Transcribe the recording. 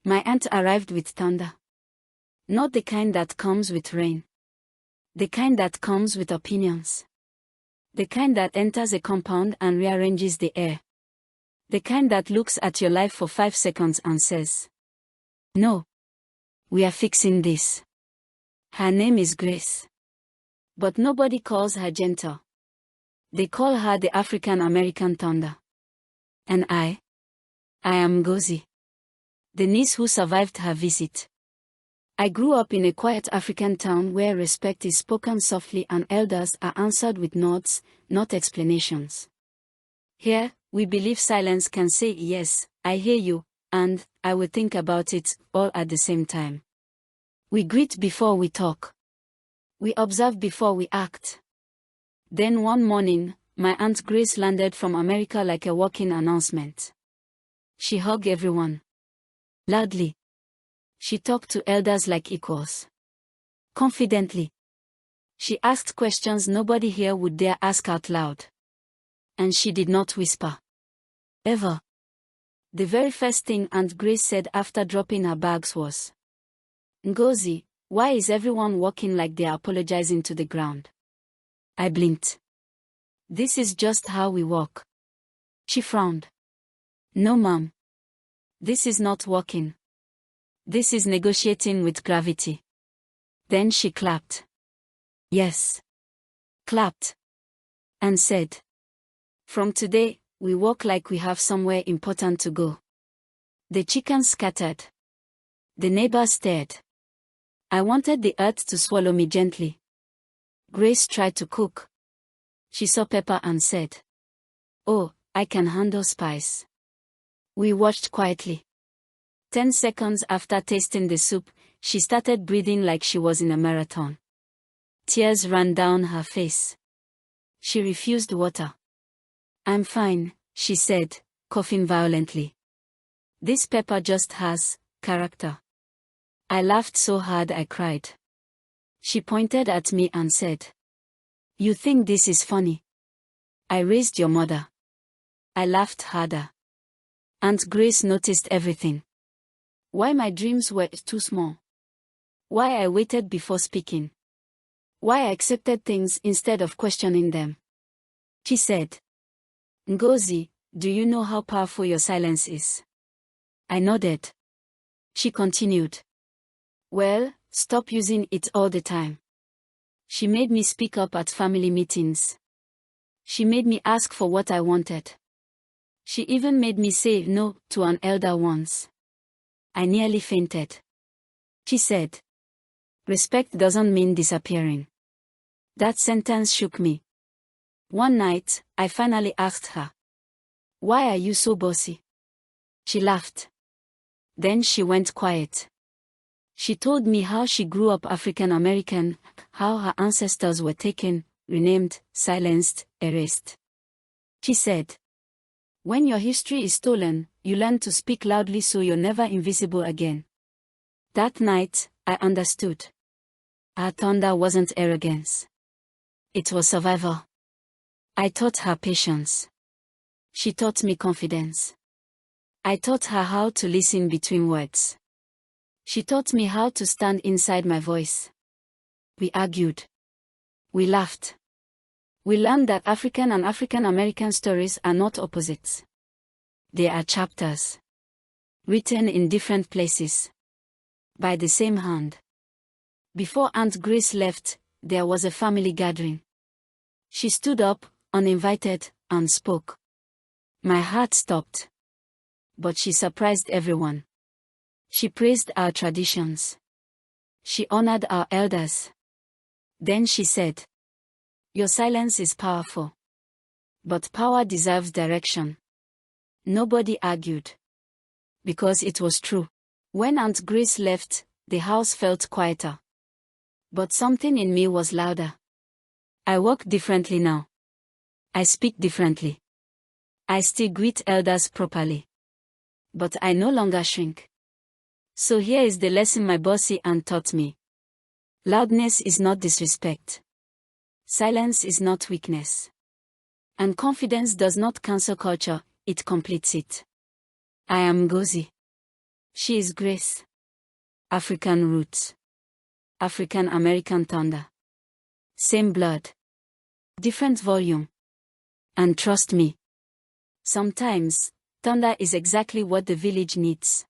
My aunt arrived with thunder. Not the kind that comes with rain. The kind that comes with opinions. The kind that enters a compound and rearranges the air. The kind that looks at your life for 5 seconds and says, "No. We are fixing this." Her name is Grace. But nobody calls her gentle. They call her the African American Thunder. And I am Ngozi, the niece who survived her visit. I grew up in a quiet African town where respect is spoken softly and elders are answered with nods, not explanations. Here, we believe silence can say yes, I hear you, and I will think about it, all at the same time. We greet before we talk. We observe before we act. Then one morning, my Aunt Grace landed from America like a walking announcement. She hugged everyone. Loudly. She talked to elders like equals. Confidently. She asked questions nobody here would dare ask out loud. And she did not whisper. Ever. The very first thing Aunt Grace said after dropping her bags was, "Ngozi, why is everyone walking like they are apologizing to the ground?" I blinked. "This is just how we walk." She frowned. "No, ma'am. This is not walking. This is negotiating with gravity." Then she clapped. Yes. Clapped. And said, "From today, we walk like we have somewhere important to go." The chickens scattered. The neighbors stared. I wanted the earth to swallow me gently. Grace tried to cook. She saw pepper and said, "Oh, I can handle spice." We watched quietly. 10 seconds after tasting the soup, she started breathing like she was in a marathon. Tears ran down her face. She refused water. "I'm fine," she said, coughing violently. "This pepper just has character." I laughed so hard I cried. She pointed at me and said, "You think this is funny? I raised your mother." I laughed harder. Aunt Grace noticed everything. Why my dreams were too small. Why I waited before speaking. Why I accepted things instead of questioning them. She said, "Ngozi, do you know how powerful your silence is?" I nodded. She continued, "Well, stop using it all the time." She made me speak up at family meetings. She made me ask for what I wanted. She even made me say no to an elder once. I nearly fainted. She said, "Respect doesn't mean disappearing." That sentence shook me. One night, I finally asked her, "Why are you so bossy?" She laughed. Then she went quiet. She told me how she grew up African American, how her ancestors were taken, renamed, silenced, erased. She said, "When your history is stolen, you learn to speak loudly so you're never invisible again." That night, I understood. Her thunder wasn't arrogance. It was survival. I taught her patience. She taught me confidence. I taught her how to listen between words. She taught me how to stand inside my voice. We argued. We laughed. We learned that African and African American stories are not opposites. They are chapters. Written in different places. By the same hand. Before Aunt Grace left, there was a family gathering. She stood up, uninvited, and spoke. My heart stopped. But she surprised everyone. She praised our traditions. She honored our elders. Then she said, "Your silence is powerful. But power deserves direction." Nobody argued. Because it was true. When Aunt Grace left, the house felt quieter. But something in me was louder. I walk differently now. I speak differently. I still greet elders properly. But I no longer shrink. So here is the lesson my bossy aunt taught me. Loudness is not disrespect. Silence is not weakness. And confidence does not cancel culture, it completes it. I am Ngozi. She is Grace. African roots. African American thunder. Same blood. Different volume. And trust me, sometimes, thunder is exactly what the village needs.